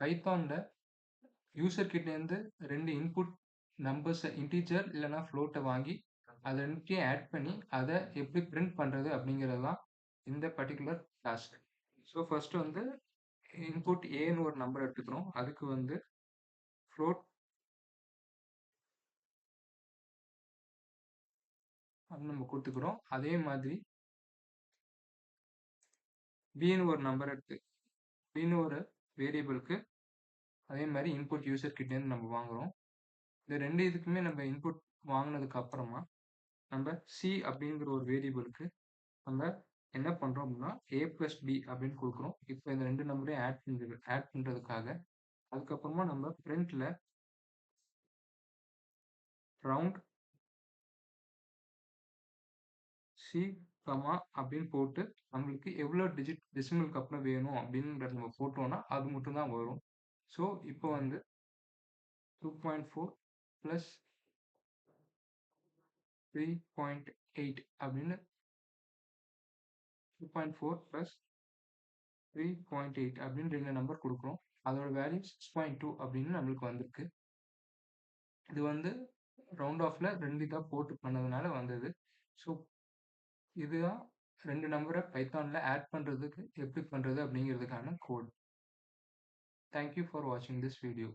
பைத்தான்ல user கிட்டேருந்து 2 input நம்பர்ஸ integer இல்லன்னா ஃப்ளோட்ட வாங்கி, அத 2த்தையும் ஆட் பண்ணி, அத எப்படி பிரிண்ட் பண்றது அப்படிங்கிறது தான் இந்த பர்ட்டிகுலர் டாஸ்க். ஸோ ஃபர்ஸ்ட் வந்து இன்புட் ஏன்னு ஒரு நம்பர் எடுத்துக்கிறோம். அதுக்கு வந்து ஃப்ளோட் அப்படின்னு நம்ம குடுத்துக்கிறோம். அதே மாதிரி பின்னு ஒரு நம்பர் எடுத்து பின்னு ஒரு வேரியபிளுக்கு அதே மாதிரி இன்புட் யூசர் கிட்டேருந்து நம்ம வாங்குறோம். இந்த 2 இதுக்குமே நம்ம இன்புட் வாங்குனதுக்கு அப்புறமா, நம்ம சி அப்படிங்கிற ஒரு வேரியபிளுக்கு நம்ம என்ன பண்றோம் அப்படின்னா, a பிளஸ் b அப்படின்னு குடுக்குறோம். இப்போ இந்த 2 நம்பரையும் ஆட் பண்றதுக்காக. அதுக்கப்புறமா நம்ம பிரிண்ட்ல ரவுண்ட் சி, அப்படின்னு போட்டு நம்மளுக்கு எவ்வளோ டிஜிட் டெசிமலுக்கு அப்புறம் வேணும் அப்படின்றத நம்ம போட்டோம்னா, அது மட்டும் தான் வரும். ஸோ இப்போ வந்து 2.4 பிளஸ் 3.8 அப்படின்னு 2.4 பிளஸ் 3.8 அப்படின்னு 2 நம்பர் குடுக்குறோம். அதோட வேல்யூ 6.2 அப்படின்னு நம்மளுக்கு வந்திருக்கு. இது வந்து ரவுண்ட் ஆஃப்ல 2 இதா போட்டு பண்ணதுனால வந்தது. ஸோ இதுதான் 2 நம்பர பைத்தான்ல ஆட் பண்றதுக்கு எப்படி பண்றது அப்படிங்கிறதுக்கான கோட். தேங்க் யூ ஃபார் வாட்சிங் திஸ் வீடியோ.